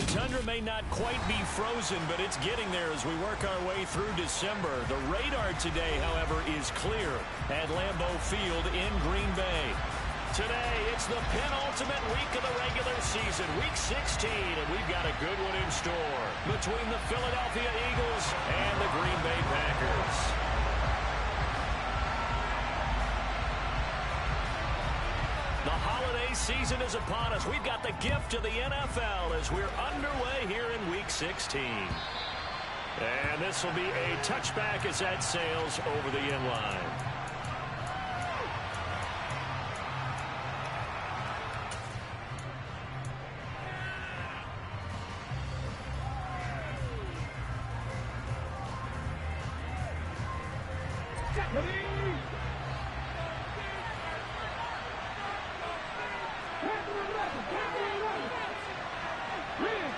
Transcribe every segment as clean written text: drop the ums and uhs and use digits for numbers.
tundra may not quite be frozen, but it's getting there as we work our way through December. The radar today, however, is clear at Lambeau Field in Green Bay. Today, it's the penultimate week of the regular season, Week 16, and we've got a good one in store between the Philadelphia Eagles and the Green Bay Packers. The holiday season is upon us. We've got the gift of the NFL as we're underway here in Week 16. And this will be a touchback as that sails over the end line.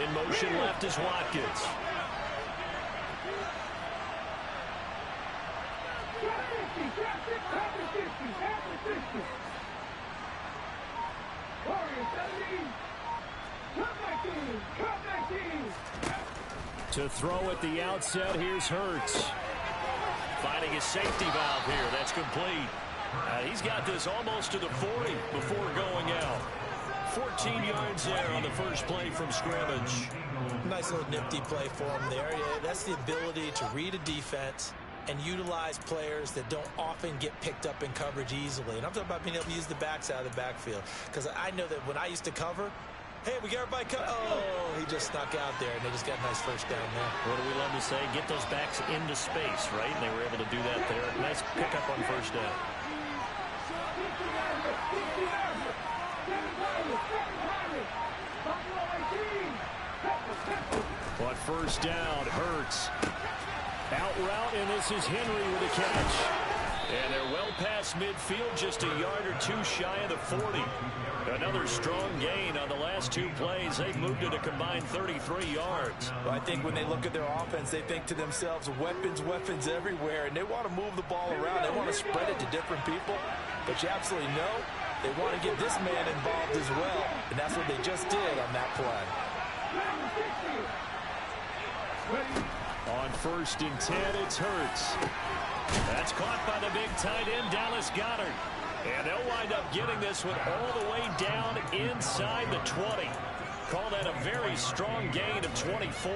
In motion left is Watkins. To throw at the outset, here's Hurts. Finding his safety valve here. That's complete. He's got this almost to the 40 before going out. 14 yards there on the first play from scrimmage. Nice little nifty play for him there. Yeah, that's the ability to read a defense and utilize players that don't often get picked up in coverage easily. And I'm talking about being able to use the backs out of the backfield. Because I know that when I used to cover, hey, we got everybody covered. Oh, he just snuck out there, and they just got a nice first down there. What do we love to say? Get those backs into space, right? And they were able to do that there. Nice pickup on first down. On first down, Hurts. Out route, and this is Henry with a catch. And they're well past midfield, just a yard or two shy of the 40. Another strong gain on the last two plays. They've moved it a combined 33 yards. Well, I think when they look at their offense, they think to themselves, weapons, weapons everywhere, and they want to move the ball around. They want to spread it to different people. But you absolutely know they want to get this man involved as well, and that's what they just did on that play. On first and 10, it's Hurts. That's caught by the big tight end, Dallas Goedert. And they'll wind up getting this one all the way down inside the 20. Call that a very strong gain of 24.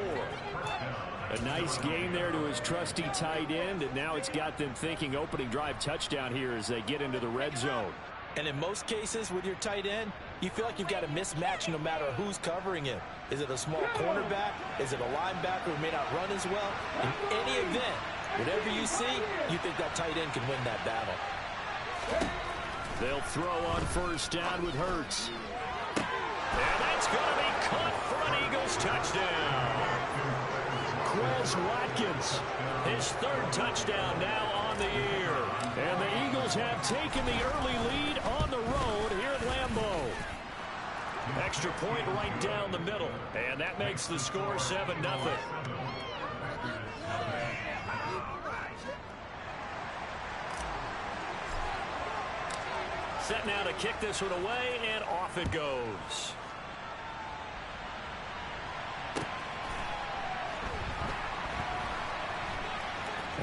A nice gain there to his trusty tight end, and now it's got them thinking opening drive touchdown here as they get into the red zone. And in most cases with your tight end, you feel like you've got a mismatch no matter who's covering him. Is it a small cornerback? Is it a linebacker who may not run as well? In any event, whatever you see, you think that tight end can win that battle. They'll throw on first down with Hurts. And that's going to be caught for an Eagles touchdown. Crumz Watkins, his third touchdown now on the year. And the Eagles have taken the early lead on the road here at Lambeau. Extra point right down the middle. And that makes the score 7-0. Set now to kick this one away, and off it goes.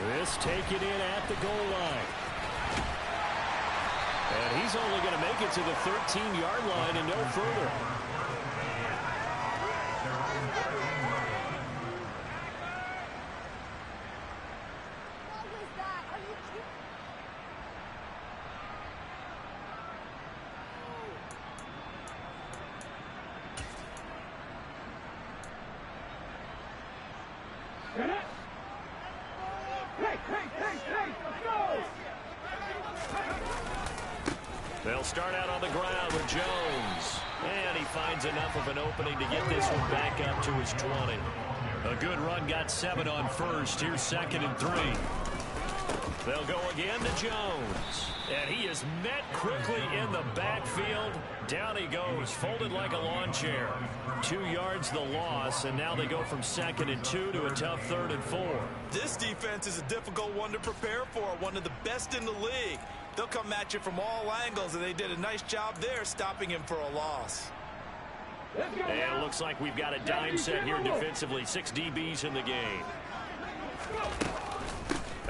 This taken in at the goal line. And he's only going to make it to the 13-yard line and no further. They'll start out on the ground with Jones. And he finds enough of an opening to get this one back up to his 20. A good run, got 7 on first. Here's 2nd and 3. They'll go again to Jones. And he is met quickly in the backfield. Down he goes, folded like a lawn chair. 2 yards the loss, and now they go from 2nd and 2 to a tough 3rd and 4. This defense is a difficult one to prepare for, one of the best in the league. They'll come at you from all angles, and they did a nice job there stopping him for a loss. And it looks like we've got a dime set here defensively. 6 DBs in the game.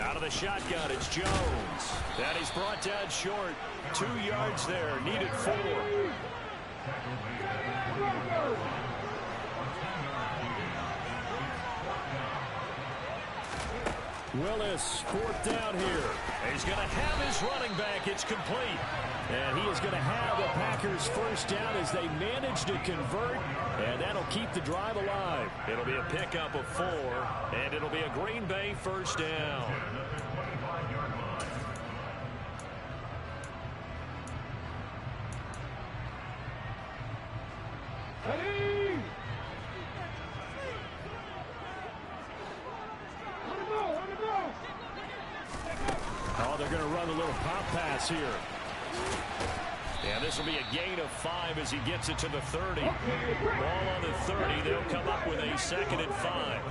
Out of the shotgun, it's Jones. And he's brought down short. 2 yards there, needed 4. Willis, 4th down here. He's going to have his running back. It's complete. And he is going to have a Packers first down as they manage to convert. And that'll keep the drive alive. It'll be a pickup of 4. And it'll be a Green Bay first down. Oh, they're going to run a little pop pass here. And this will be a gain of 5 as he gets it to the 30. Ball on the 30. They'll come up with a 2nd and 5.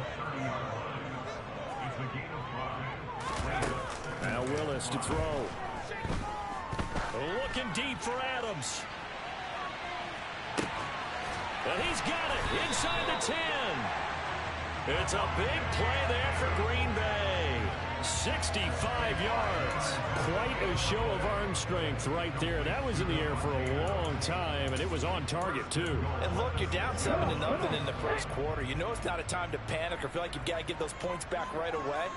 Now Willis to throw. Looking deep for Adams. And he's got it inside the 10. It's a big play there for Green Bay. 65 yards. Quite a show of arm strength right there. That was in the air for a long time, and it was on target, too. And look, you're down 7-0 in the first quarter. You know it's not a time to panic or feel like you've got to get those points back right away.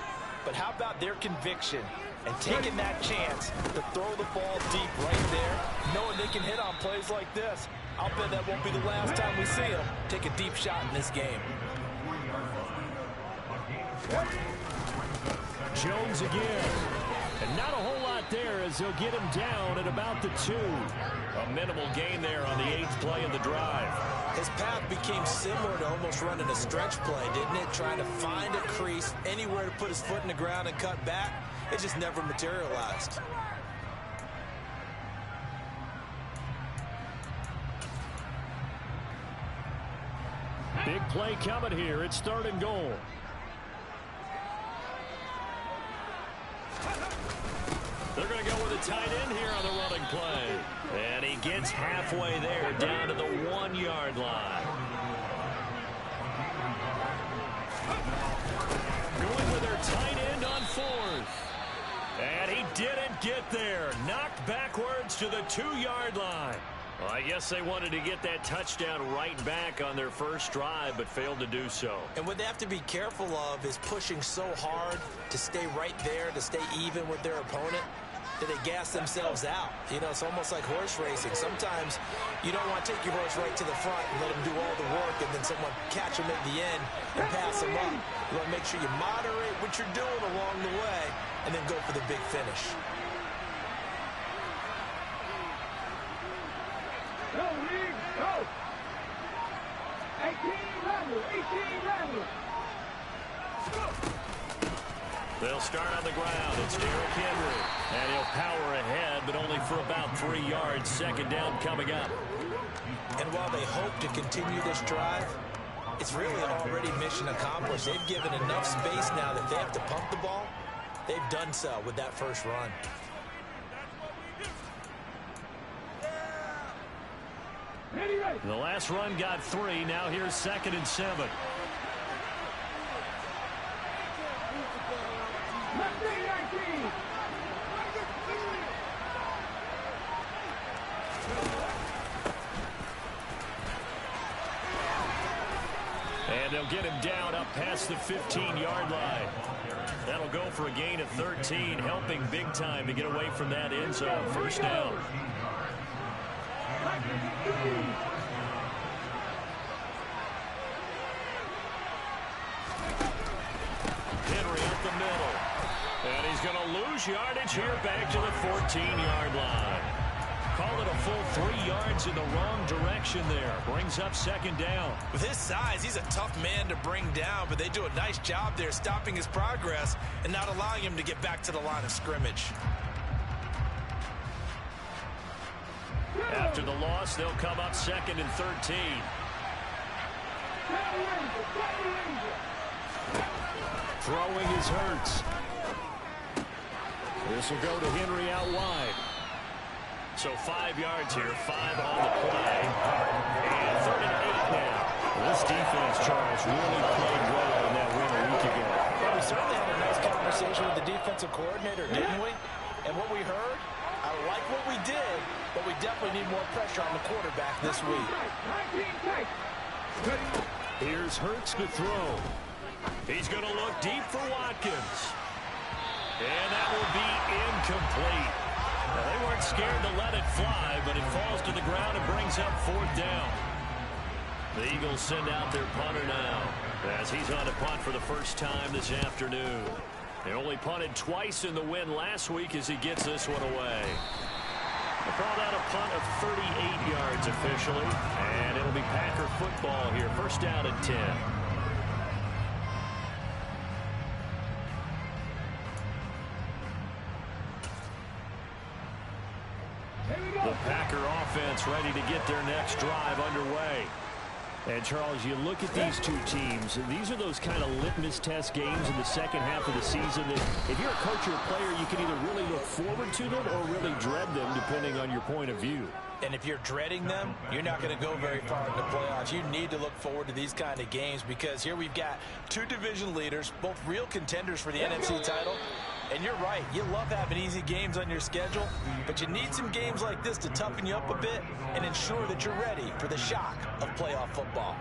But how about their conviction and taking that chance to throw the ball deep right there, knowing they can hit on plays like this? I'll bet that won't be the last time we see them take a deep shot in this game. Jones again. And not a whole lot there as they'll get him down at about the 2. A minimal gain there on the 8th play of the drive. His path became similar to almost running a stretch play, didn't it? Trying to find a crease, anywhere to put his foot in the ground and cut back. It just never materialized. Big play coming here. It's 3rd and goal. They're going to go with a tight end here on the running play. And he gets halfway there, down to the 1-yard line. Going with their tight end on 4th. And he didn't get there. Knocked backwards to the 2-yard line. Well, I guess they wanted to get that touchdown right back on their first drive, but failed to do so. And what they have to be careful of is pushing so hard to stay right there, to stay even with their opponent, that they gas themselves out. You know, it's almost like horse racing. Sometimes you don't want to take your horse right to the front and let him do all the work and then someone catch him at the end and pass him up. You want to make sure you moderate what you're doing along the way and then go for the big finish. Go, Reed, go! 18 level. They'll start on the ground. It's Derrick Henry. And he'll power ahead, but only for about 3 yards. 2nd down coming up. And while they hope to continue this drive, it's really already mission accomplished. They've given enough space now that they have to pump the ball. They've done so with that first run. The last run got 3. Now here's 2nd and 7. And they'll get him down up past the 15-yard line. That'll go for a gain of 13, helping big time to get away from that end zone. First down. Henry up the middle. And he's going to lose yardage here back to the 14-yard line. Call it a full 3 yards in the wrong direction there. Brings up 2nd down. With his size, he's a tough man to bring down, but they do a nice job there stopping his progress and not allowing him to get back to the line of scrimmage. After the loss, they'll come up 2nd and 13. Throwing is Hurts. This will go to Henry out wide. So 5 yards here, 5 on the play. And 3rd and now. This defense, Charles, really played well in that win a week ago. Well, we certainly had a nice conversation with the defensive coordinator, didn't we? And what we heard, I like what we did, but we definitely need more pressure on the quarterback this week. Here's Hurts to throw. He's going to look deep for Watkins. And that will be incomplete. Now, they weren't scared to let it fly, but it falls to the ground and brings up 4th down. The Eagles send out their punter now as he's on to punt for the first time this afternoon. They only punted twice in the win last week as he gets this one away. They called out a punt of 38 yards officially, and it'll be Packer football here. 1st down and 10. The Packer offense ready to get their next drive underway. And, Charles, you look at these two teams, and these are those kind of litmus test games in the second half of the season that if you're a coach or a player, you can either really look forward to them or really dread them, depending on your point of view. And if you're dreading them, you're not going to go very far in the playoffs. You need to look forward to these kind of games because here we've got two division leaders, both real contenders for the NFC title. And you're right, you love having easy games on your schedule, but you need some games like this to toughen you up a bit and ensure that you're ready for the shock of playoff football.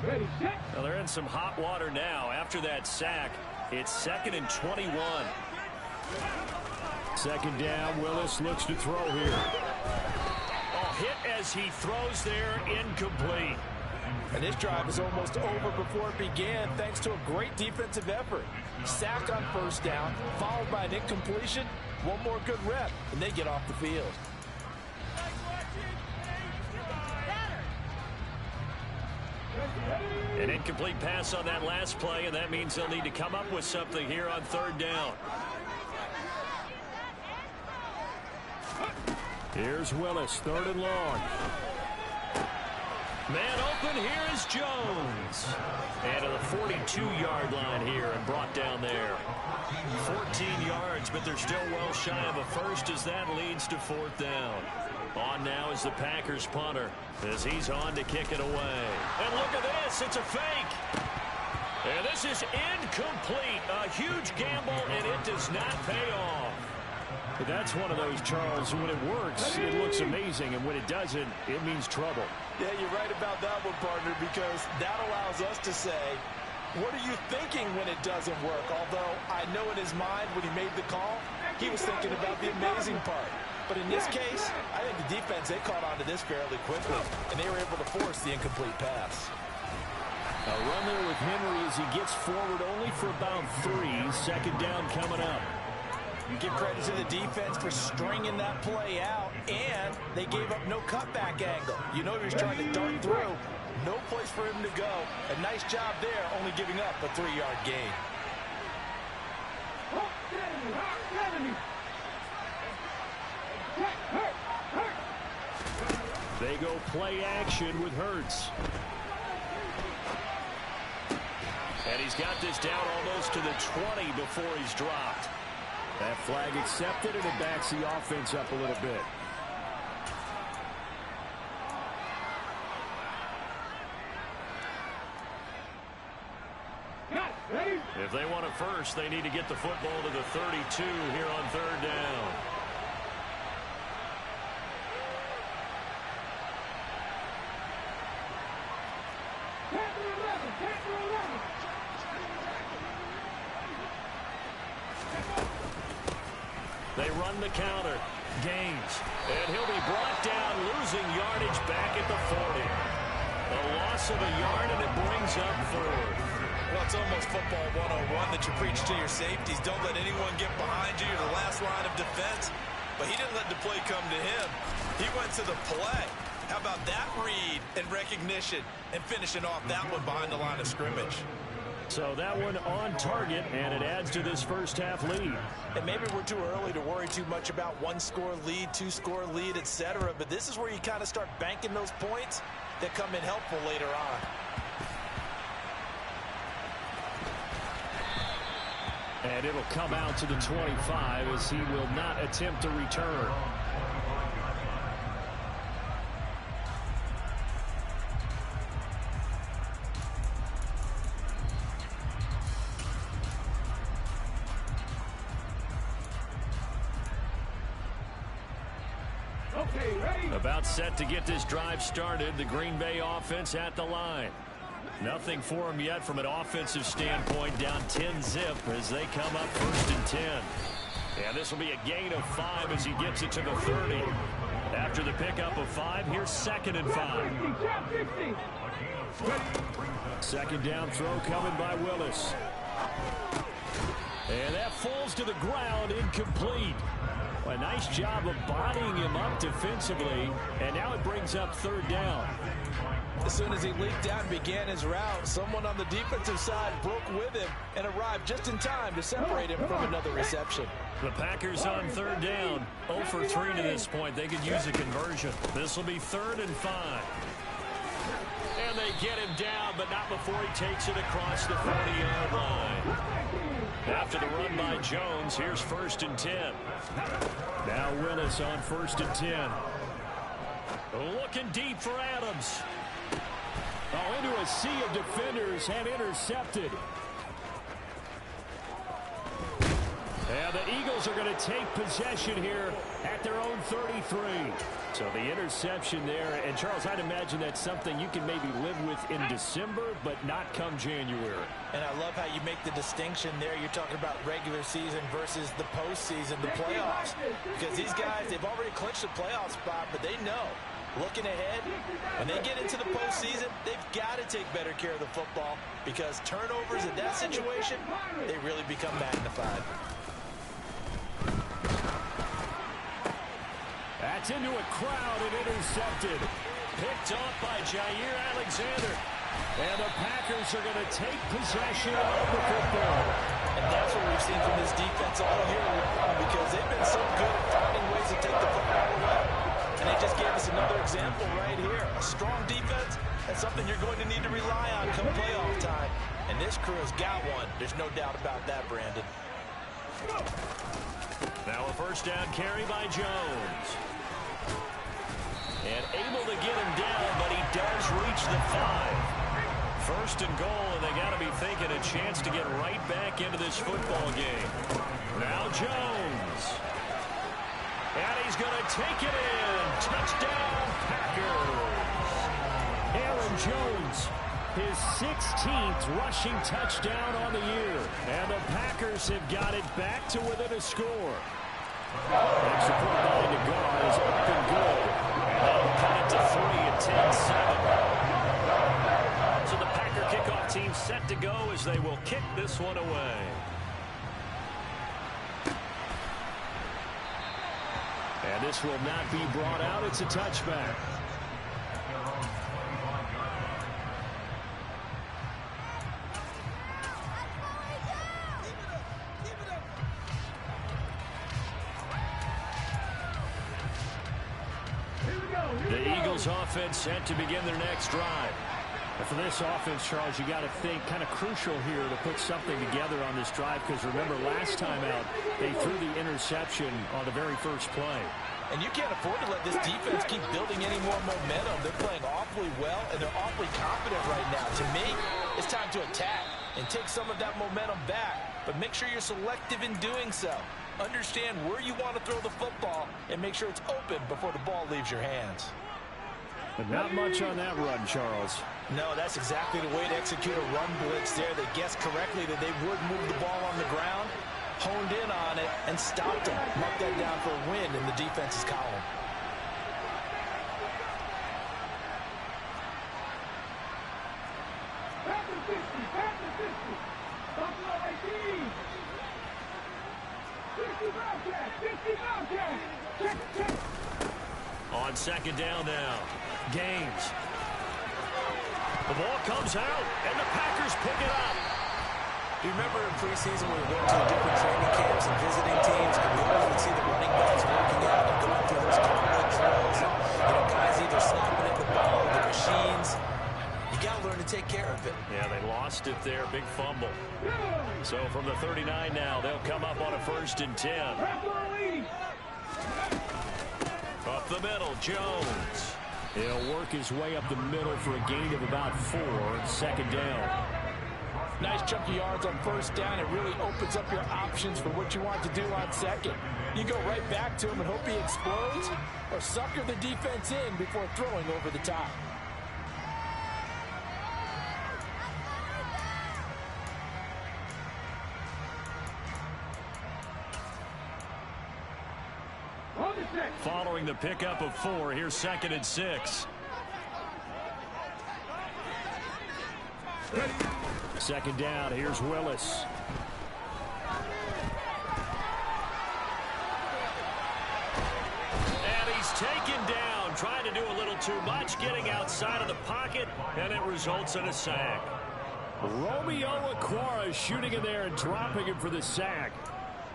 Ready, set. Well, they're in some hot water now. After that sack, it's 2nd and 21. 2nd down, Willis looks to throw here. Oh, hit as he throws there, incomplete. And this drive is almost over before it began thanks to a great defensive effort. Sack on 1st down, followed by an incompletion. One more good rep, and they get off the field. An incomplete pass on that last play, and that means they'll need to come up with something here on 3rd down. Here's Willis, 3rd and long. Man open, here is Jones. And to the 42-yard line here and brought down there. 14 yards, but they're still well shy of a first as that leads to 4th down. On now is the Packers punter as he's on to kick it away. And look at this, it's a fake. And this is incomplete. A huge gamble, and it does not pay off. But that's one of those, Charles, when it works, it looks amazing, and when it doesn't, it means trouble. Yeah, you're right about that one, partner, because that allows us to say, what are you thinking when it doesn't work? Although I know in his mind when he made the call, he was thinking about the amazing part. But in this case, I think the defense, they caught on to this fairly quickly, and they were able to force the incomplete pass. A run there with Henry as he gets forward only for about 3. 2nd down coming up. You give credit to the defense for stringing that play out, and they gave up no cutback angle. You know he was trying to dart through. No place for him to go. A nice job there, only giving up a 3-yard gain. They go play action with Hurts. And he's got this down almost to the 20 before he's dropped. That flag accepted, and it backs the offense up a little bit. If they want it first, they need to get the football to the 32 here on 3rd down. They run the counter. Gaines. And he'll be brought down, losing yardage back at the 40. A loss of a yard, and it brings up 4th. Well, it's almost football 101 that you preach to your safeties. Don't let anyone get behind you. You're the last line of defense. But he didn't let the play come to him. He went to the play. How about that read and recognition and finishing off that one behind the line of scrimmage? So that one on target, and it adds to this first half lead. And maybe we're too early to worry too much about one-score lead, two-score lead, etc. But this is where you kind of start banking those points that come in helpful later on. And it'll come out to the 25 as he will not attempt to return. About set to get this drive started. The Green Bay offense at the line. Nothing for him yet from an offensive standpoint. Down 10-zip as they come up 1st and 10. And this will be a gain of 5 as he gets it to the 30. After the pickup of 5, here's 2nd and 5. 2nd down throw coming by Willis. And that falls to the ground, incomplete. A nice job of bodying him up defensively, and now it brings up 3rd down. As soon as he leaked out and began his route, someone on the defensive side broke with him and arrived just in time to separate him from another reception. The Packers on 3rd down, 0 for 3 to this point. They could use a conversion. This will be 3rd and 5. And they get him down, but not before he takes it across the 40-yard line. After the run by Jones, here's 1st and 10. Now Willis on 1st and 10. Looking deep for Adams. Oh, into a sea of defenders and intercepted. And the Eagles are going to take possession here at their own 33. So the interception there, and Charles, I'd imagine that's something you can maybe live with in December, but not come January. And I love how you make the distinction there. You're talking about regular season versus the postseason, the playoffs. Because these guys, they've already clinched the playoff spot, but they know, looking ahead, when they get into the postseason, they've got to take better care of the football because turnovers in that situation, they really become magnified. That's into a crowd and intercepted. Picked off by Jair Alexander. And the Packers are going to take possession of the football. And that's what we've seen from this defense all year because they've been so good at finding ways to take the football away. And they just gave us another example right here. A strong defense, that's something you're going to need to rely on come playoff time. And this crew has got one. There's no doubt about that, Brandon. Now a 1st down carry by Jones. And able to get him down, but he does reach the 5. 1st and goal, and they got to be thinking a chance to get right back into this football game. Now Jones. And he's going to take it in. Touchdown, Packers. Aaron Jones, his 16th rushing touchdown on the year. And the Packers have got it back to within a score. Extra point line to go is up and good. Cut it to 3 at 10-7. So the Packer kickoff team set to go as they will kick this one away. And this will not be brought out. It's a touchback. The Eagles offense set to begin their next drive. And for this offense, Charles, you got to think kind of crucial here to put something together on this drive because remember last time out they threw the interception on the very first play. And you can't afford to let this defense keep building any more momentum. They're playing awfully well, and they're awfully confident right now. To me, it's time to attack and take some of that momentum back. But make sure you're selective in doing so. Understand where you want to throw the football and make sure it's open before the ball leaves your hands. But not much on that run, Charles. No, that's exactly the way to execute a run blitz there. They guessed correctly that they would move the ball on the ground, honed in on it, and stopped them. Mark that down for a win in the defense's column. On 2nd down now. Gaines. The ball comes out, and the Packers pick it up. Do you remember in preseason when we went to the different training camps and visiting teams, and we always would see the running backs working out and going through those cartwheel drills, and guys either snapping at the ball or the machines. You got to learn to take care of it. Yeah, they lost it there. Big fumble. So from the 39 now, they'll come up on a 1st and 10. Up the middle, Jones. He'll work his way up the middle for a gain of about 4. 2nd down. Nice chunk of yards on 1st down. It really opens up your options for what you want to do on 2nd. You go right back to him and hope he explodes, or sucker the defense in before throwing over the top. Following the pickup of 4, here's 2nd and 6. 2nd down, here's Willis. And he's taken down, trying to do a little too much, getting outside of the pocket, and it results in a sack. Romeo Okwara shooting in there and dropping him for the sack.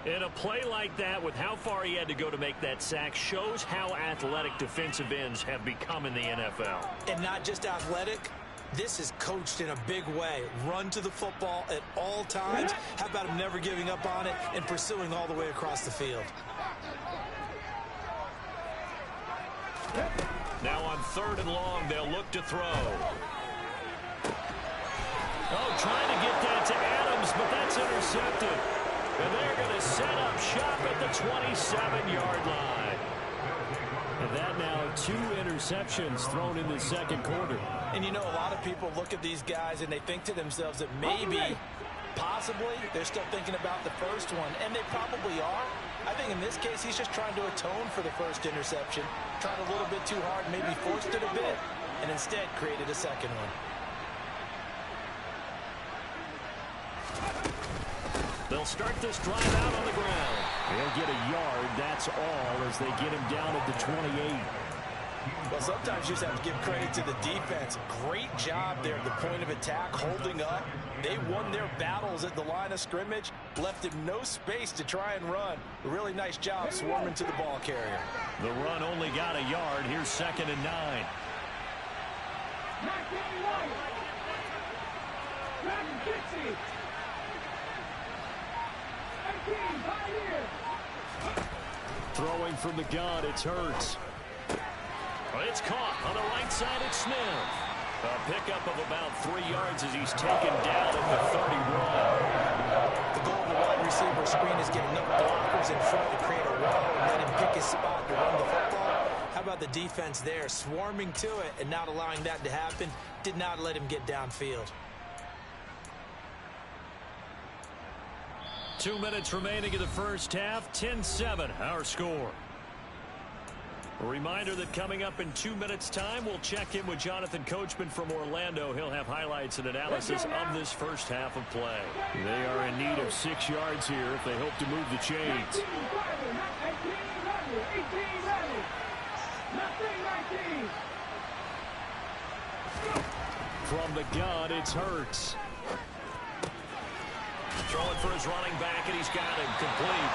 In a play like that, with how far he had to go to make that sack, shows how athletic defensive ends have become in the NFL. And not just athletic, this is coached in a big way. Run to the football at all times. How about him never giving up on it and pursuing all the way across the field? Now on 3rd and long, they'll look to throw. Oh, trying to get that to Adams, but that's intercepted. And they're going to set up shop at the 27-yard line. And that now 2 interceptions thrown in the 2nd quarter. And a lot of people look at these guys and they think to themselves that maybe, possibly, they're still thinking about the first one. And they probably are. I think in this case, he's just trying to atone for the first interception. Tried a little bit too hard, maybe forced it a bit, and instead created a 2nd one. They'll start this drive out on the ground. They'll get a yard, that's all, as they get him down at the 28. Well, sometimes you just have to give credit to the defense. Great job there at the point of attack, holding up. They won their battles at the line of scrimmage, left him no space to try and run. A really nice job swarming to the ball carrier. The run only got a yard. Here's 2nd and 9. Throwing from the gun, it's Hurts. It's caught on the right side. It's Smith. A pickup of about 3 yards as he's taken down at the 31. The goal of the wide receiver screen is get enough blockers in front to create a wall and let him pick his spot to run the football. How about the defense there, swarming to it and not allowing that to happen? Did not let him get downfield. 2 minutes remaining in the first half. 10-7, our score. A reminder that coming up in 2 minutes' time, we'll check in with Jonathan Coachman from Orlando. He'll have highlights and analysis of this first half of play. They are in need of 6 yards here if they hope to move the chains. From the gun, it's Hurts. Throwing for his running back, and he's got him complete.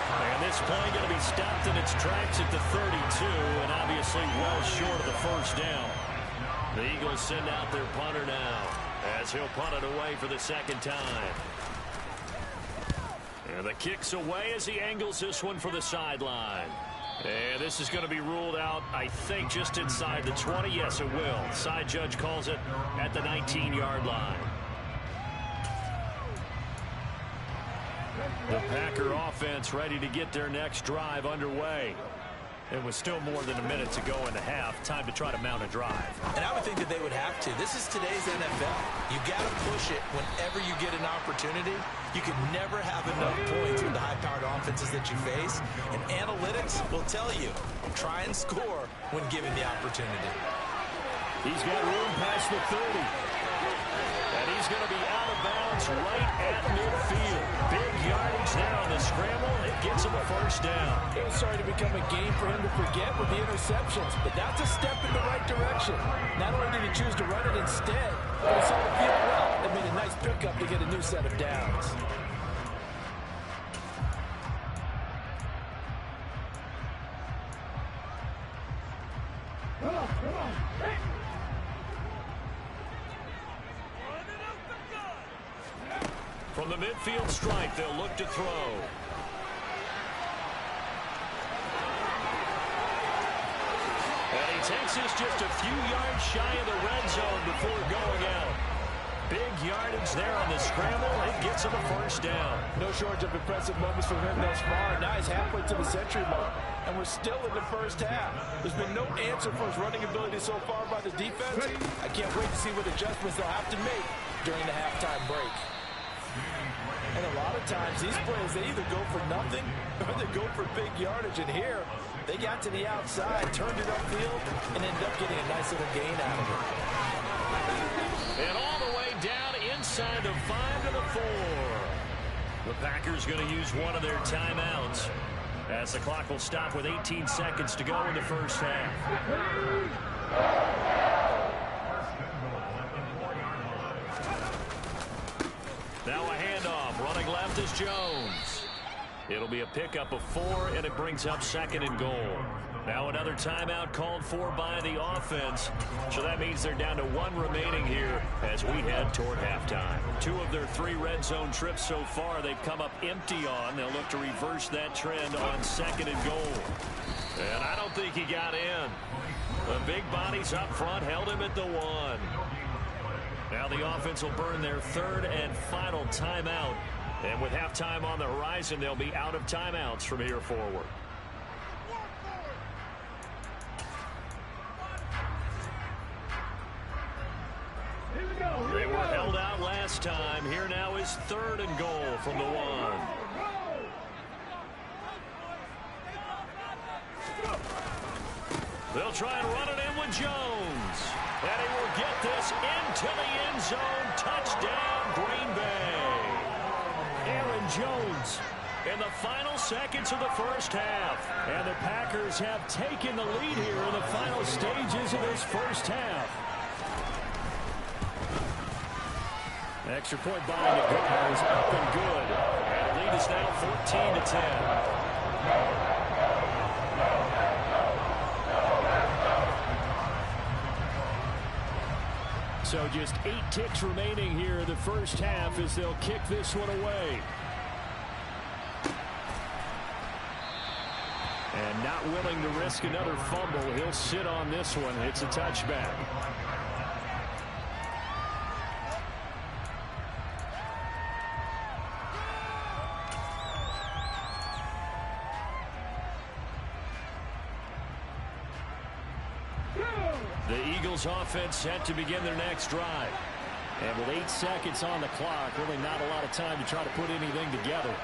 And this play going to be stopped in its tracks at the 32, and obviously well short of the first down. The Eagles send out their punter now, as he'll punt it away for the 2nd time. And the kick's away as he angles this one for the sideline. And this is going to be ruled out, I think, just inside the 20. Yes, it will. Side judge calls it at the 19-yard line. The Packer offense ready to get their next drive underway. It was still more than a minute to go in the half. Time to try to mount a drive. And I would think that they would have to. This is today's NFL. You got to push it whenever you get an opportunity. You can never have enough points with the high-powered offenses that you face. And analytics will tell you, try and score when given the opportunity. He's got room past the 30. And he's going to be out of bounds right at midfield. Big yardage there on the scramble. It gets him a first down. It was starting to become a game for him to forget with the interceptions, but that's a step in the right direction. Not only did he choose to run it instead, but he saw the field well. They made a nice pickup to get a new set of downs. From the midfield stripe, they'll look to throw. And he takes this just a few yards shy of the red zone before going out. Big yardage there on the scramble. It gets him a first down. No shortage of impressive moments from him thus far. Now he's halfway to the century mark, and we're still in the first half. There's been no answer for his running ability so far by the defense. I can't wait to see what adjustments they'll have to make during the halftime break. And a lot of times, these plays, they either go for nothing or they go for big yardage. And here, they got to the outside, turned it upfield, and ended up getting a nice little gain out of it. And all the way down inside the 5 to the 4. The Packers going to use one of their timeouts as the clock will stop with 18 seconds to go in the first half. Now a handoff. Running left is Jones. It'll be a pickup of 4, and it brings up 2nd and goal. Now another timeout called for by the offense. So that means they're down to 1 remaining here as we head toward halftime. 2 of their 3 red zone trips so far they've come up empty on. They'll look to reverse that trend on 2nd and goal. And I don't think he got in. The big bodies up front held him at the 1. Now the offense will burn their 3rd and final timeout. And with halftime on the horizon, they'll be out of timeouts from here forward. They were held out last time. Here now is 3rd and goal from the 1. They'll try and run it in with Jones. And he will get this into the end zone. Touchdown, Green Bay. Aaron Jones in the final seconds of the first half. And the Packers have taken the lead here in the final stages of this first half. Extra point by the Gooders up and good. And the lead is now 14-10. So just 8 ticks remaining here in the first half as they'll kick this one away. And not willing to risk another fumble, he'll sit on this one. It's a touchback. Offense set to begin their next drive. And with 8 seconds on the clock, really not a lot of time to try to put anything together.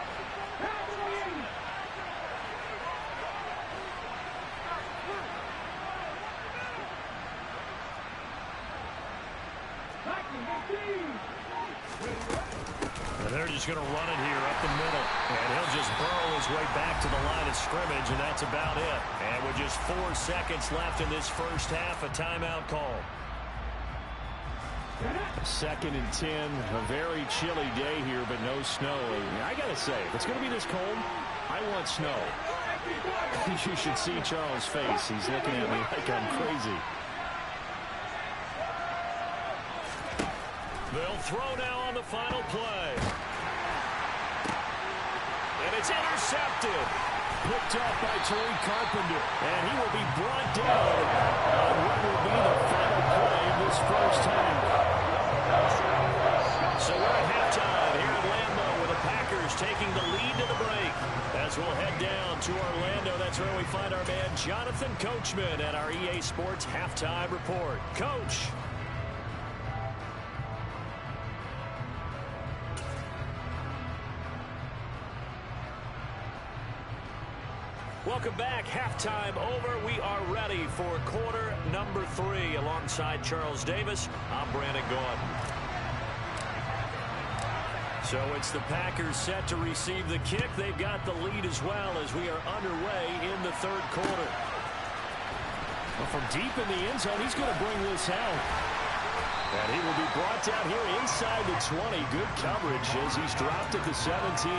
And they're just going to run it here up the middle. And he'll just burrow his way back to the line of scrimmage, and that's about it. And with just 4 seconds left in this first half, a timeout call. 2nd and 10, a very chilly day here, but no snow. I got to say, if it's going to be this cold, I want snow. You should see Charles' face. He's looking at me like I'm crazy. They'll throw now on the final play. And it's intercepted. Picked up by Tariq Carpenter. And he will be brought down on what will be the final play of this first half. So we're at halftime here at Lambeau with the Packers taking the lead to the break. As we'll head down to Orlando, that's where we find our man Jonathan Coachman at our EA Sports Halftime Report. Coach. Welcome back. Halftime over. We are ready for quarter number 3. Alongside Charles Davis, I'm Brandon Gordon. So it's the Packers set to receive the kick. They've got the lead as well as we are underway in the 3rd quarter. Well, from deep in the end zone, he's going to bring this out. And he will be brought down here inside the 20. Good coverage as he's dropped at the 17.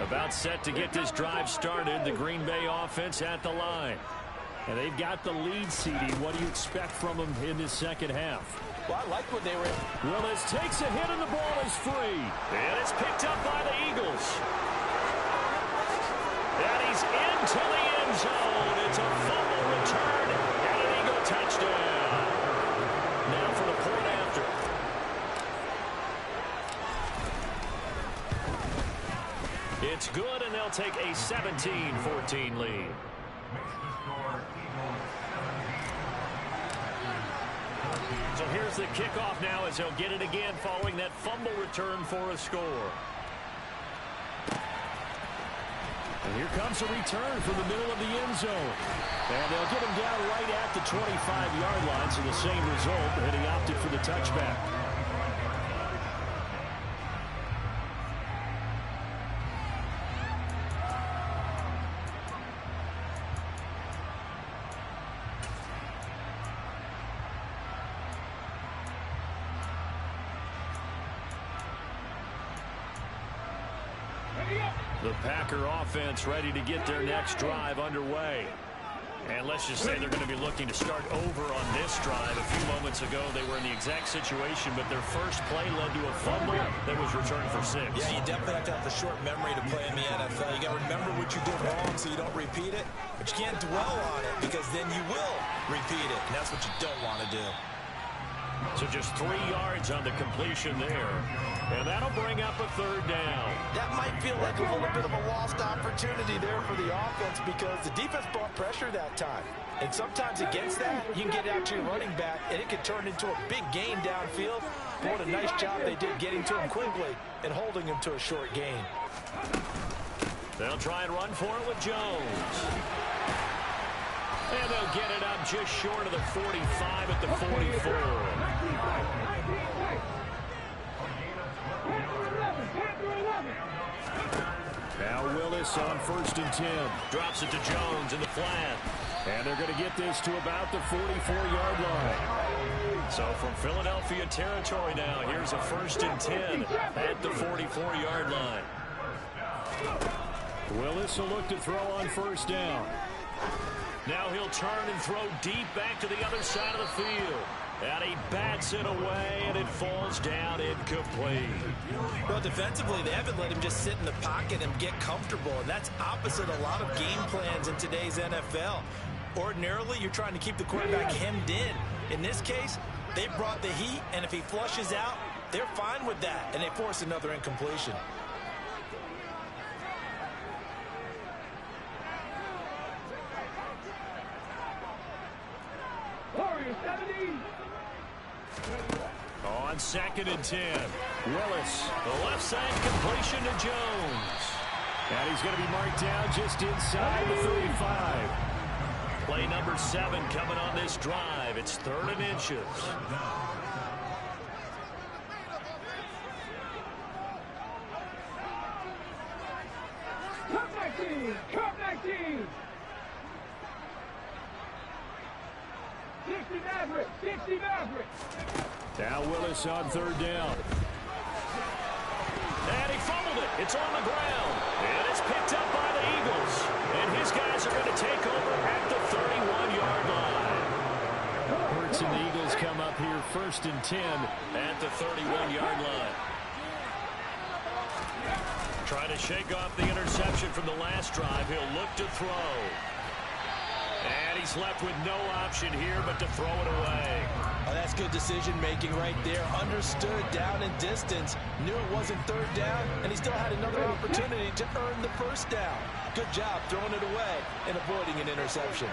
About set to get this drive started. The Green Bay offense at the line. And they've got the lead seeding. What do you expect from them in this second half? Well, I like what they were. Willis takes a hit and the ball is free. And it's picked up by the Eagles. And he's into the end zone. It's a fumble return and an Eagle touchdown. Now for the point after. It's good, and they'll take a 17-14 lead. So here's the kickoff now as he'll get it again following that fumble return for a score. And here comes a return from the middle of the end zone. And they'll get him down right at the 25-yard line, so the same result, and he opted for the touchback. The Packer offense ready to get their next drive underway. And let's just say they're going to be looking to start over on this drive. A few moments ago, they were in the exact situation, but their first play led to a fumble that was returned for 6. Yeah, you definitely have to have the short memory to play in the NFL. You got to remember what you did wrong so you don't repeat it, but you can't dwell on it because then you will repeat it, and that's what you don't want to do. So just 3 yards on the completion there. And that'll bring up a third down. That might feel like a little bit of a lost opportunity there for the offense because the defense brought pressure that time. And sometimes against that, you can get out to your running back, and it could turn into a big gain downfield. But what a nice job they did getting to him quickly and holding him to a short gain. They'll try and run for it with Jones. And they'll get it up just short of the 45 at the 44. Now Willis on 1st and 10. Drops it to Jones in the flat. And they're going to get this to about the 44-yard line. So from Philadelphia territory now, here's a 1st and 10 at the 44-yard line. Willis will look to throw on 1st down. Now he'll turn and throw deep back to the other side of the field. And he bats it away, and it falls down incomplete. Well, defensively, they haven't let him just sit in the pocket and get comfortable, and that's opposite a lot of game plans in today's NFL. Ordinarily, you're trying to keep the quarterback hemmed in. In this case, they brought the heat, and if he flushes out, they're fine with that, and they force another incompletion. On 2nd and 10, Willis, the left side completion to Jones. And he's going to be marked down just inside the 35. Play number 7 coming on this drive. It's 3rd and inches. Come 19! Come 19! 60 Maverick! 60 Maverick! Now Willis on 3rd down. And he fumbled it. It's on the ground. And it's picked up by the Eagles. And his guys are going to take over at the 31-yard line. Hurts and the Eagles come up here 1st and 10 at the 31-yard line. Trying to shake off the interception from the last drive. He'll look to throw. And he's left with no option here but to throw it away. Oh, that's good decision-making right there. Understood down and distance. Knew it wasn't 3rd down, and he still had another opportunity to earn the 1st down. Good job throwing it away and avoiding an interception.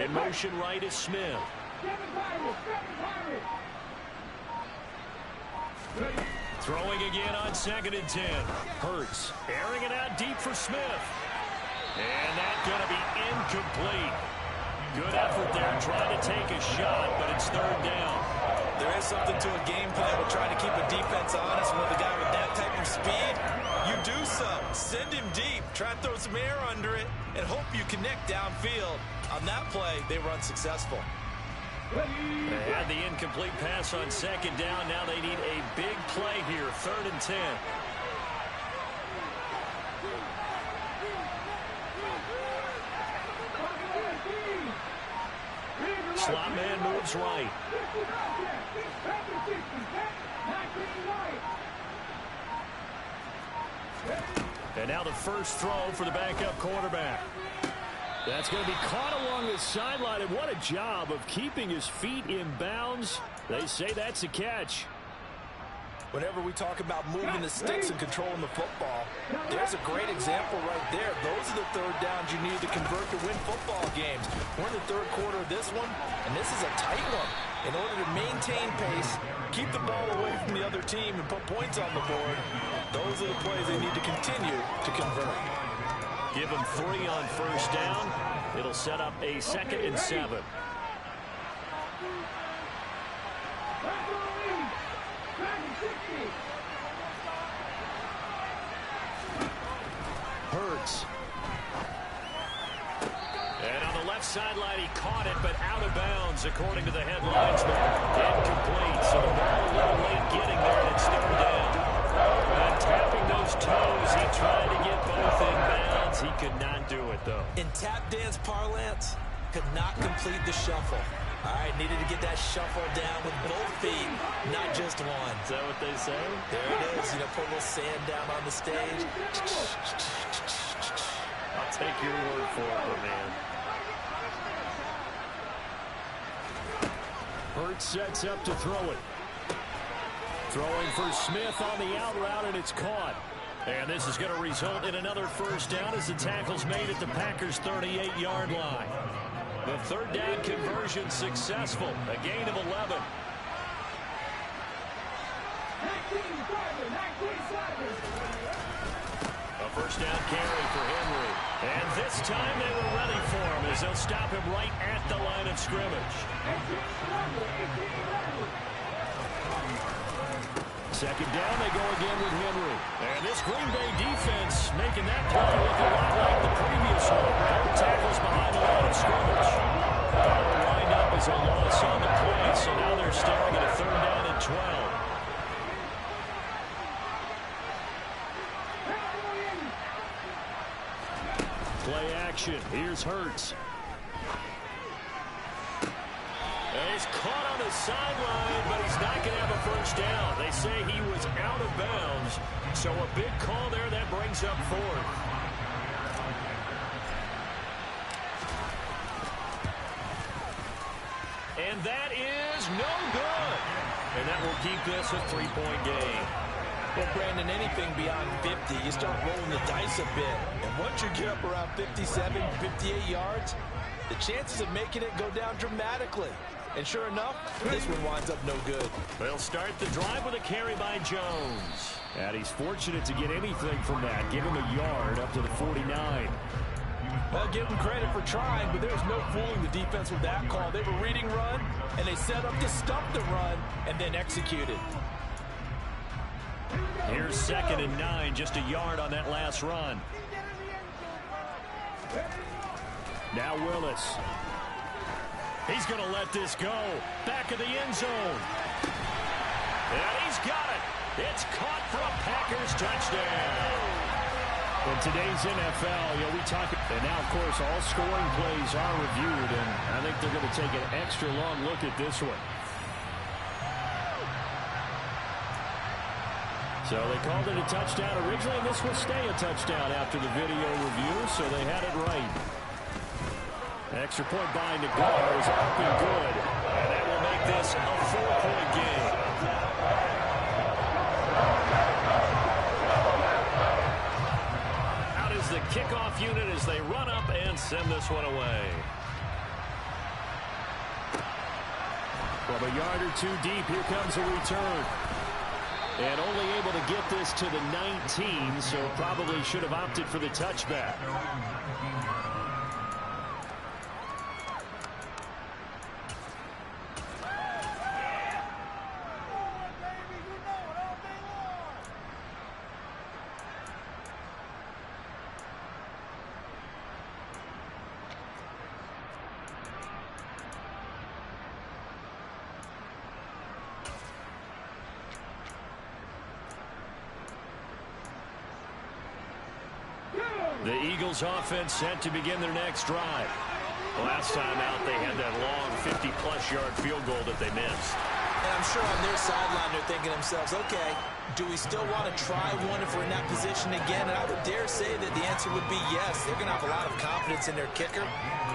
In motion right is Smith. Throwing again on 2nd and 10. Hurts airing it out deep for Smith. And that's going to be incomplete. Good effort there trying to take a shot, but it's 3rd down. There is something to a game plan with trying to keep a defense honest. With a guy with that type of speed, you do so. Send him deep. Try and throw some air under it and hope you connect downfield. On that play, they were unsuccessful. They had the incomplete pass on 2nd down. Now they need a big play here. 3rd and 10. Slot man moves right. And now the first throw for the backup quarterback. That's going to be caught along the sideline, and what a job of keeping his feet in bounds. They say that's a catch. Whenever we talk about moving the sticks and controlling the football, there's a great example right there. Those are the 3rd downs you need to convert to win football games. We're in the 3rd quarter of this one, and this is a tight one. In order to maintain pace, keep the ball away from the other team, and put points on the board, those are the plays they need to continue to convert. Give them 3 on 1st down. It'll set up a 2nd and 7. Hurts. And on the left sideline, he caught it, but out of bounds, according to the head linesman. Incomplete, so the ball a little late getting there, and it's 3rd down. And tapping those toes, he tried to get both in bounds. He could not do it, though. In tap dance parlance, could not complete the shuffle. All right, needed to get that shuffle down with both feet, not just one. Is that what they say? There it is. You know, put a little sand down on the stage. I'll take your word for it, man. Hurts sets up to throw it. Throwing for Smith on the out route, and it's caught. And this is going to result in another 1st down as the tackle's made at the Packers' 38-yard line. The 3rd down conversion successful. A gain of 11. A 1st down carry for Henry. And this time they were ready for him as they'll stop him right at the line of scrimmage. 2nd down, they go again with Henry. And this Green Bay defense making that play look a lot like the previous one. Both tackles behind the line of scrimmage. Lined up as a loss on the play, so now they're staring at a 3rd down and 12. Play action. Here's Hurts. And he's caught on the sideline, but he's not going to have a 1st down. They say he was out of bounds, so a big call there that brings up 4th. And that is no good. And that will keep this a 3-point game. Well, Brandon, anything beyond 50, you start rolling the dice a bit. And once you get up around 57, 58 yards, the chances of making it go down dramatically. And sure enough, this one winds up no good. They'll start the drive with a carry by Jones. And he's fortunate to get anything from that. Give him a yard up to the 49. Well, give them credit for trying, but there's no fooling the defense with that call. They were reading run, and they set up to stop the run, and then executed. Here's 2nd and 9, just a yard on that last run. Now Willis. He's going to let this go. Back of the end zone. And he's got it. It's caught for a Packers touchdown. In today's NFL, we talk, and now, of course, all scoring plays are reviewed, and I think they're going to take an extra long look at this one. So they called it a touchdown originally, and this will stay a touchdown after the video review, so they had it right. Extra point by Nagar is up and good, and that will make this a 4-point game. Out is the kickoff unit as they run up and send this one away. From a yard or two deep, here comes a return. And only able to get this to the 19, so probably should have opted for the touchback. The Eagles offense set to begin their next drive. Last time out, they had that long 50-plus yard field goal that they missed. And I'm sure on their sideline they're thinking to themselves, okay, do we still want to try one if we're in that position again? And I would dare say that the answer would be yes. They're going to have a lot of confidence in their kicker.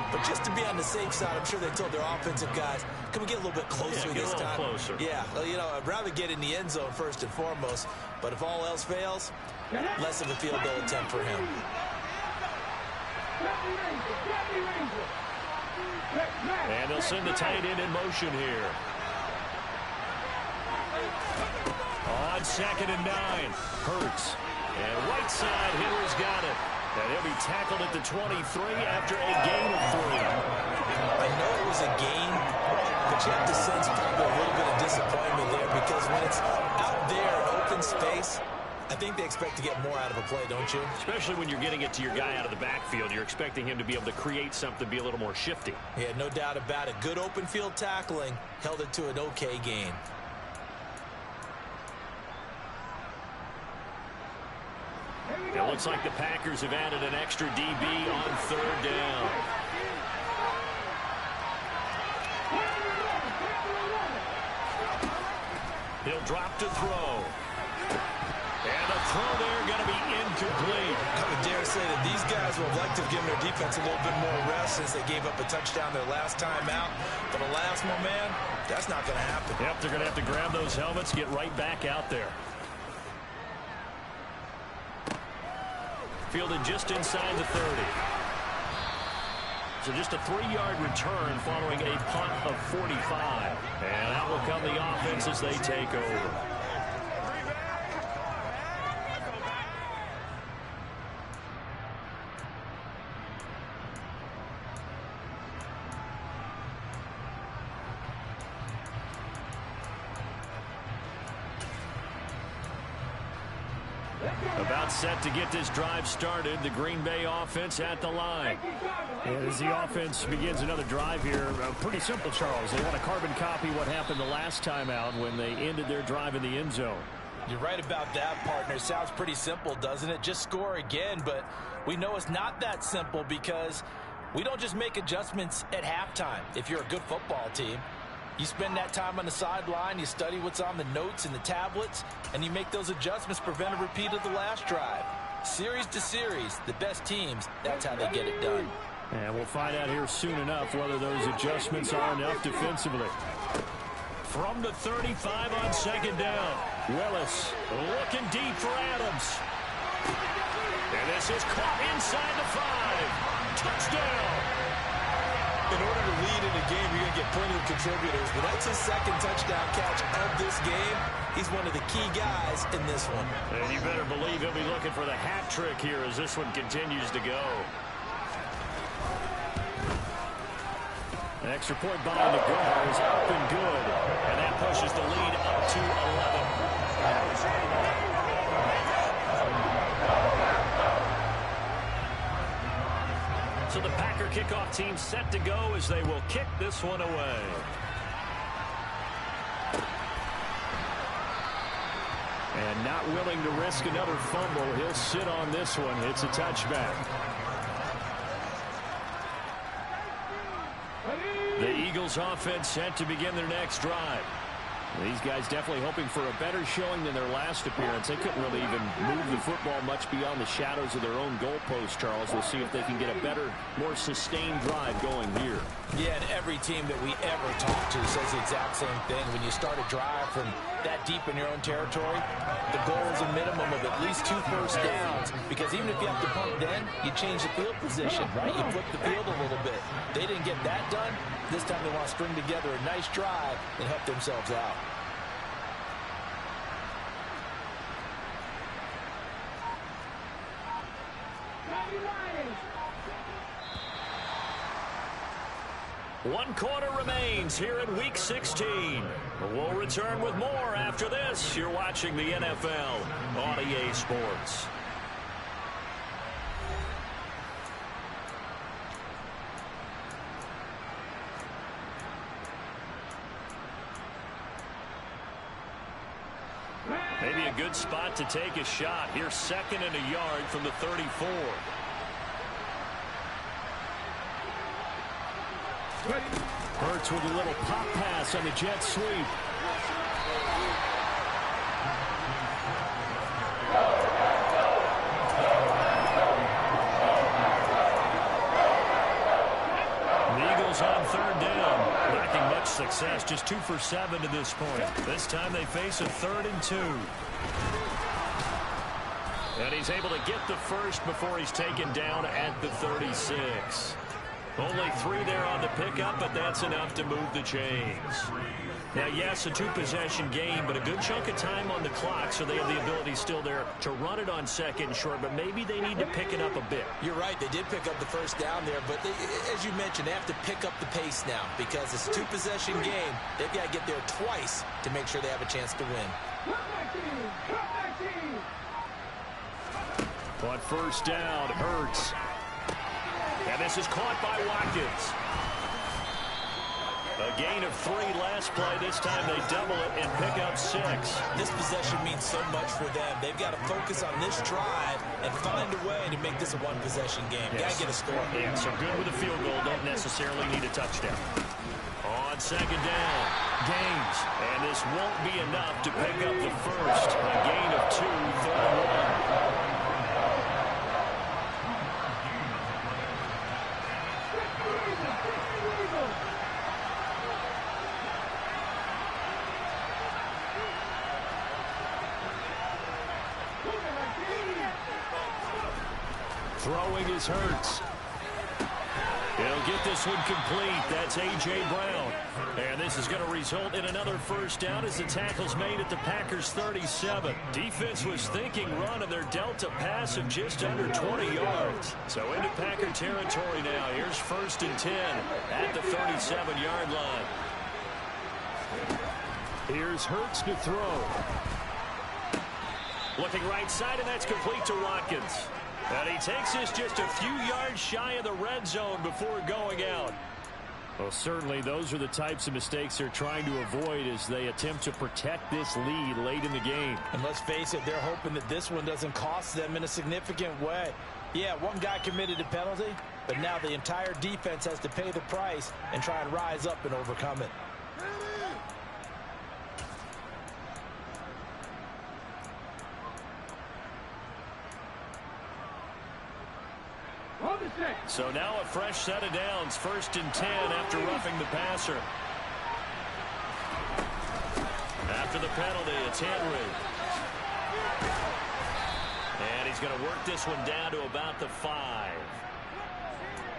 But just to be on the safe side, I'm sure they told their offensive guys, can we get a little bit closer this time? Closer. Yeah, well, you know, I'd rather get in the end zone first and foremost. But if all else fails, less of a field goal attempt for him. And they'll send the tight end in motion here. On 2nd and 9, Hurts. And right side, Henry's got it. And he'll be tackled at the 23 after a gain of 3. I know it was a gain, but you have to sense probably a little bit of disappointment there because when it's out there in open space, I think they expect to get more out of a play, don't you? Especially when you're getting it to your guy out of the backfield. You're expecting him to be able to create something, be a little more shifty. Yeah, no doubt about it. Good open field tackling held it to an okay gain. It looks like the Packers have added an extra DB on 3rd down. He'll drop to throw. And the throw there going to be incomplete. I would dare say that these guys would have liked to have given their defense a little bit more rest since they gave up a touchdown their last time out. But alas, my man, that's not going to happen. Yep, they're going to have to grab those helmets, get right back out there. Fielded just inside the 30. So just a 3-yard return following a punt of 45. And out will come the offense as they take over. About set to get this drive started. The Green Bay offense at the line. And as the offense begins another drive here, pretty simple, Charles. They want to carbon copy what happened the last time out when they ended their drive in the end zone. You're right about that, partner. Sounds pretty simple, doesn't it? Just score again, but we know it's not that simple because we don't just make adjustments at halftime if you're a good football team. You spend that time on the sideline, you study what's on the notes and the tablets, and you make those adjustments, prevent a repeat of the last drive. Series to series, the best teams, that's how they get it done. And we'll find out here soon enough whether those adjustments are enough defensively. From the 35 on 2nd down, Willis looking deep for Adams. And this is caught inside the 5. Touchdown! In order to lead in a game, you're going to get plenty of contributors, but that's his 2nd touchdown catch of this game. He's one of the key guys in this one. And you better believe he'll be looking for the hat trick here as this one continues to go. An extra point behind the goal is up and good, and that pushes the lead up to 11. So the Packer kickoff team set to go as they will kick this one away. And not willing to risk another fumble, he'll sit on this one. It's a touchback. The Eagles offense set to begin their next drive. These guys definitely hoping for a better showing than their last appearance. They couldn't really even move the football much beyond the shadows of their own goalpost, Charles. We'll see if they can get a better, more sustained drive going here. Yeah, and every team that we ever talk to says the exact same thing. When you start a drive from that deep in your own territory, the goal is a minimum of at least 2 first downs, because even if you have to punt then, you change the field position, right? You flip the field a little bit. They didn't get that done. This time they want to string together a nice drive and help themselves out. One quarter remains here in Week 16. We'll return with more after this. You're watching the NFL on EA Sports. Maybe a good spot to take a shot. Here's 2nd and a yard from the 34. Hurts with a little pop pass on the jet sweep. The Eagles on 3rd down. Lacking much success, just 2 for 7 to this point. This time they face a 3rd and 2. And he's able to get the first before he's taken down at the 36. Only 3 there on the pickup, but that's enough to move the chains. Now, yes, a 2-possession game, but a good chunk of time on the clock, so they have the ability still there to run it on 2nd and short, but maybe they need to pick it up a bit. You're right. They did pick up the first down there, but as you mentioned, they have to pick up the pace now because it's a 2-possession game. They've got to get there twice to make sure they have a chance to win. On 1st down, Hurts. And this is caught by Watkins. A gain of 3 last play. This time they double it and pick up 6. This possession means so much for them. They've got to focus on this drive and find a way to make this a 1-possession game. Yes. Got to get a score. Yeah, so good with a field goal. Don't necessarily need a touchdown. On 2nd down, Gaines. And this won't be enough to pick up the first. A gain of 2, 3rd and 1. Throwing is Hurts. He'll get this one complete. That's A.J. Brown. And this is going to result in another first down as the tackle's made at the Packers' 37. Defense was thinking run, and they're dealt a pass of just under 20 yards. So into Packer territory now. Here's 1st and 10 at the 37-yard line. Here's Hurts to throw. Looking right side, and that's complete to Watkins. And he takes this just a few yards shy of the red zone before going out. Well, certainly those are the types of mistakes they're trying to avoid as they attempt to protect this lead late in the game. And let's face it, they're hoping that this one doesn't cost them in a significant way. Yeah, one guy committed a penalty, but now the entire defense has to pay the price and try and rise up and overcome it. So now a fresh set of downs, 1st and 10 after roughing the passer. After the penalty, it's Henry. And he's going to work this one down to about the 5.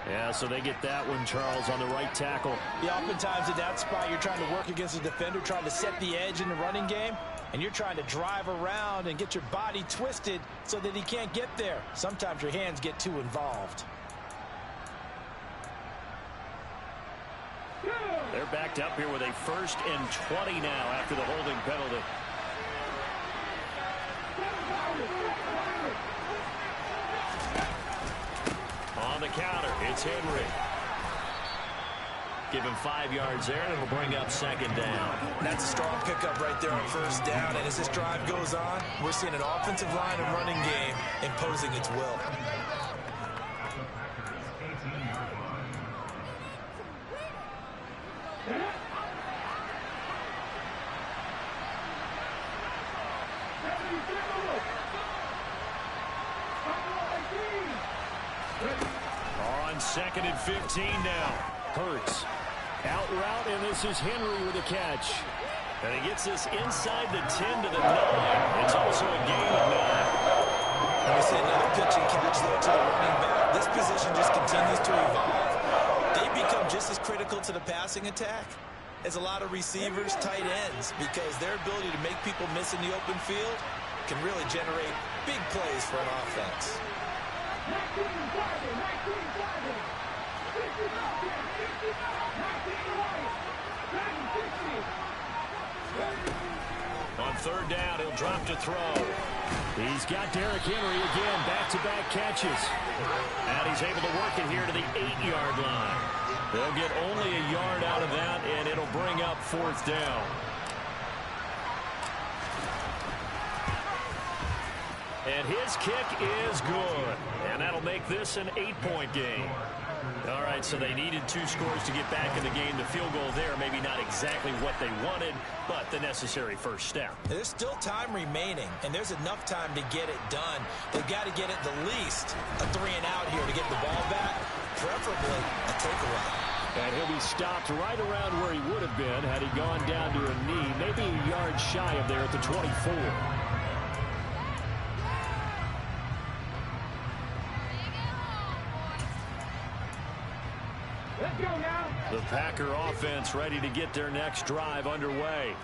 Yeah, so they get that one, Charles, on the right tackle. Yeah, oftentimes in that spot, you're trying to work against a defender, trying to set the edge in the running game, and you're trying to drive around and get your body twisted so that he can't get there. Sometimes your hands get too involved. They're backed up here with a 1st and 20 now after the holding penalty. On the counter, it's Henry. Give him 5 yards there, and it'll bring up 2nd down. That's a strong pickup right there on 1st down, and as this drive goes on, we're seeing an offensive line and running game imposing its will. On 2nd and 15 now. Hurts. Out route, and this is Henry with a catch. And he gets this inside the 10 to the 9. It's also a gain of 9. And we see another pitch and catch there to the running back. This position just continues to evolve. They become just as critical to the passing attack as a lot of receivers, tight ends, because their ability to make people miss in the open field can really generate big plays for an offense. On third down, he'll drop to throw. He's got Derrick Henry again, back-to-back catches. And he's able to work it here to the 8-yard line. They'll get only a yard out of that, and it'll bring up fourth down. And his kick is good. And that'll make this an 8-point game. All right, so they needed 2 scores to get back in the game. The field goal there, maybe not exactly what they wanted, but the necessary first step. There's still time remaining, and there's enough time to get it done. They've got to get at the least a 3-and-out here to get the ball back, preferably a takeaway. And he'll be stopped right around where he would have been had he gone down to a knee, maybe a yard shy of there at the 24. Let's go now. The Packer offense ready to get their next drive underway.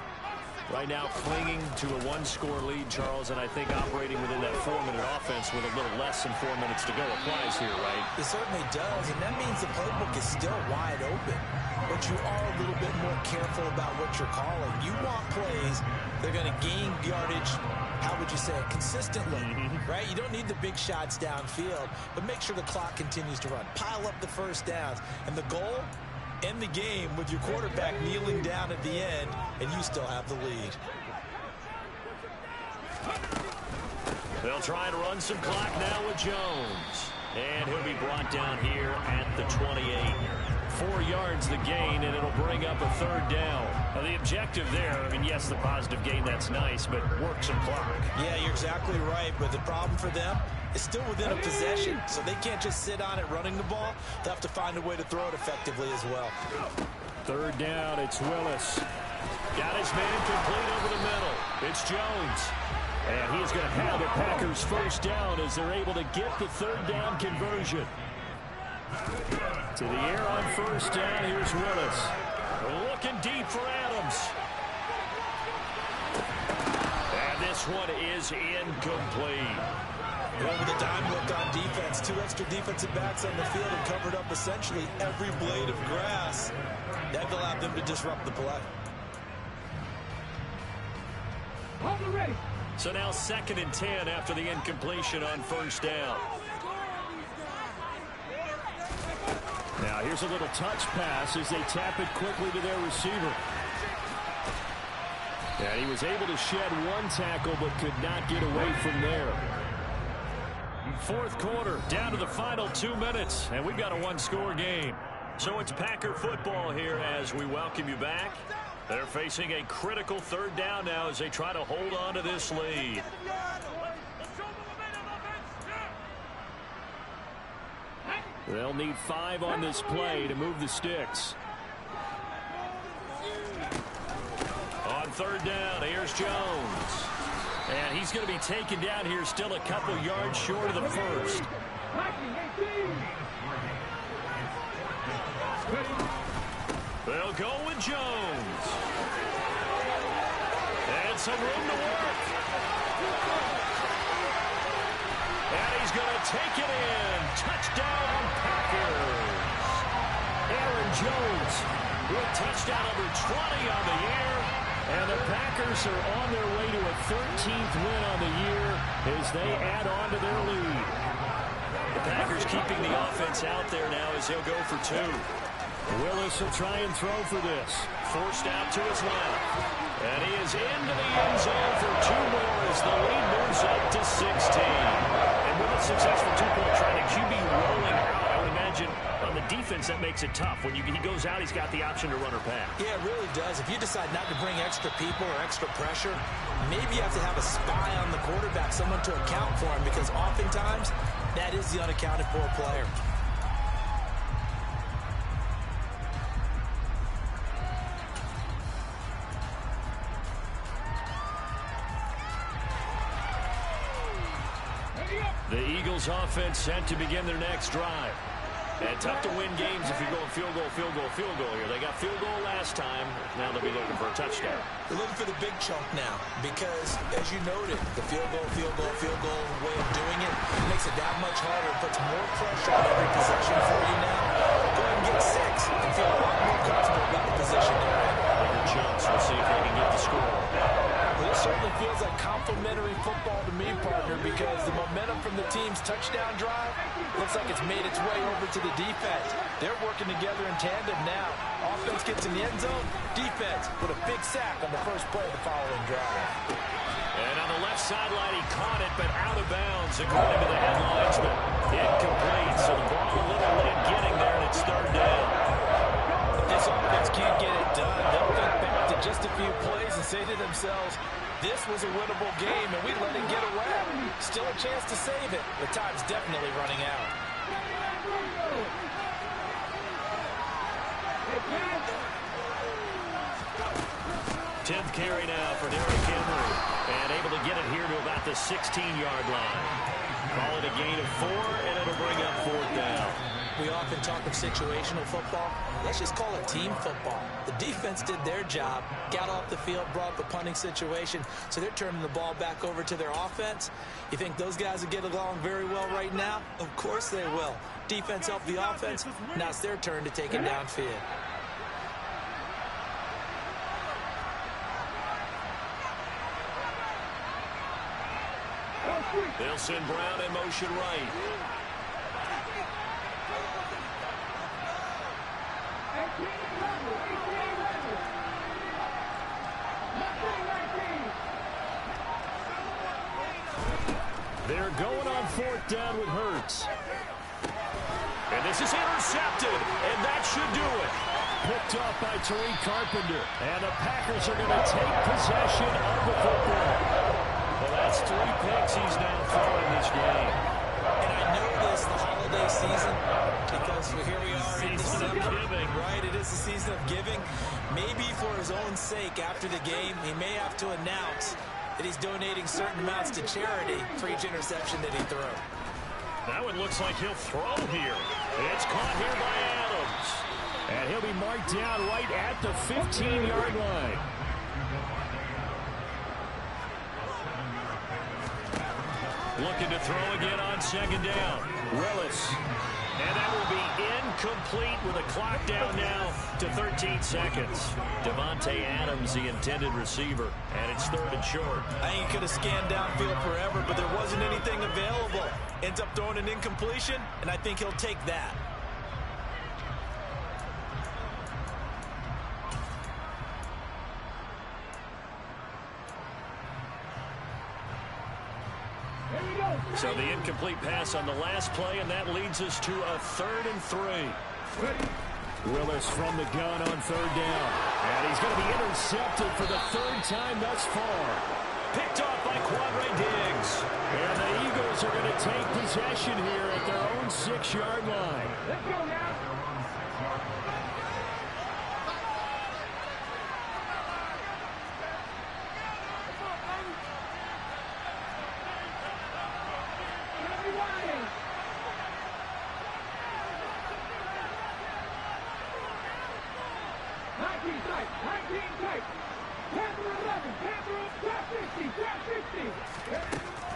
Right now clinging to a 1-score lead, Charles, and I think operating within that 4-minute offense with a little less than 4 minutes to go applies here, right? It certainly does, and that means the playbook is still wide open. But you are a little bit more careful about what you're calling. You want plays that are going to gain yardage, how would you say it, consistently, right? You don't need the big shots downfield, but make sure the clock continues to run. Pile up the first downs, and the goal, end the game with your quarterback kneeling down at the end, and you still have the lead. They'll try to run some clock now with Jones. And he'll be brought down here at the 28. 4 yards the gain, and it'll bring up a third down. Now, the objective there, I mean, yes, the positive gain, that's nice, but work some clock. Yeah, you're exactly right, but the problem for them is still within a possession, so they can't just sit on it running the ball. They'll have to find a way to throw it effectively as well. Third down, it's Willis. Got his man complete over the middle. It's Jones. And he's going to have the Packers first down as they're able to get the third down conversion. To the air on first down, here's Willis. Looking deep for Adams. And this one is incomplete. Well, with a dime look on defense, 2 extra defensive backs on the field and covered up essentially every blade of grass. That allowed them to disrupt the play. Hold the ready. So now 2nd and 10 after the incompletion on first down. Now here's a little touch pass as they tap it quickly to their receiver. And he was able to shed 1 tackle but could not get away from there. 4th quarter, down to the final 2 minutes, and we've got a 1-score game. So it's Packer football here as we welcome you back. They're facing a critical third down now as they try to hold on to this lead. They'll need 5 on this play to move the sticks. On third down, here's Jones. And he's going to be taken down here still a couple yards short of the first. They'll go with Jones. And some room to work. And he's going to take it in. Touchdown, Packers. Aaron Jones with touchdown number 20 on the year. And the Packers are on their way to a 13th win on the year as they add on to their lead. The Packers keeping the offense out there now as they'll go for 2. Willis will try and throw for this. Forced out to his left. And he is into the end zone for 2 more as the lead moves up to 16. And with a successful 2-point try to QB rolling out, I would imagine on the defense that makes it tough. When he goes out, he's got the option to run or pass. Yeah, it really does. If you decide not to bring extra people or extra pressure, maybe you have to have a spy on the quarterback, someone to account for him, because oftentimes that is the unaccounted for player. Eagles offense set to begin their next drive. And tough to win games if you're going field goal, field goal, field goal here. They got field goal last time. Now they'll be looking for a touchdown. They're looking for the big chunk now because, as you noted, the field goal way of doing it makes it that much harder. It puts more pressure on every possession for you now. Go ahead and get 6 and feel a lot more comfortable with the position they're in. Bigger chunks. We'll see if they can get the score. Well, this certainly feels like complimentary football to me, partner, because the momentum from the team's touchdown drive looks like it's made its way over to the defense. They're working together in tandem now. Offense gets in the end zone. Defense with a big sack on the first play of the following drive. And on the left sideline, he caught it, but out of bounds, according to the headlines. But incomplete, so the ball a little late getting there, and it's 3rd down. If this offense can't get it done, they'll think back to just a few plays and say to themselves, this was a winnable game, and we let it get away. Still a chance to save it, but time's definitely running out. 10th carry now for Derrick Henry, and able to get it here to about the 16-yard line. Call it a gain of 4, and it'll bring up 4th down. We often talk of situational football. Let's just call it team football. The defense did their job, got off the field, brought up the punting situation, so they're turning the ball back over to their offense. You think those guys will get along very well right now? Of course they will. Defense helped the offense. Now it's their turn to take it downfield. They'll send Brown in motion right. They're going on 4th down with Hurts. And this is intercepted, and that should do it. Picked off by Tariq Carpenter. And the Packers are going to take possession of the football. Well, that's 3 picks he's now throwing this game. And I know this, the holiday season, because here we are in December. Giving. Right, it is the season of giving. Maybe for his own sake after the game, he may have to announce that he's donating certain amounts to charity for each interception that he throws. That one looks like he'll throw here. It's caught here by Adams. And he'll be marked down right at the 15-yard line. Looking to throw again on 2nd down. Willis. And that will be incomplete with a clock down now to 13 seconds. Devontae Adams, the intended receiver, and it's 3rd and short. I think he could have scanned downfield forever, but there wasn't anything available. Ends up throwing an incompletion, and I think he'll take that. So the incomplete pass on the last play, and that leads us to a 3rd and 3. Willis from the gun on 3rd down. And he's going to be intercepted for the 3rd time thus far. Picked off by Quadre Diggs. And the Eagles are going to take possession here at their own 6-yard line. Let's go now.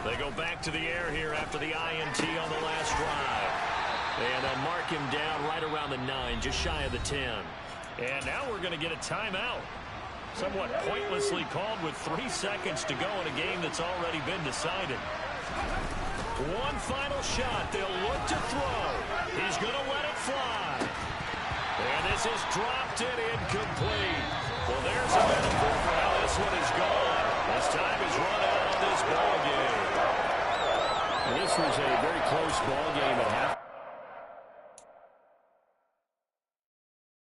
They go back to the air here after the INT on the last drive. And they'll mark him down right around the 9, just shy of the 10. And now we're going to get a timeout. Somewhat pointlessly called with 3 seconds to go in a game that's already been decided. One final shot. They'll look to throw. He's going to let it fly. And this is dropped and incomplete. Well, there's a metaphor for how this one is gone. As time is run out on this ball game. This was a very close ball game at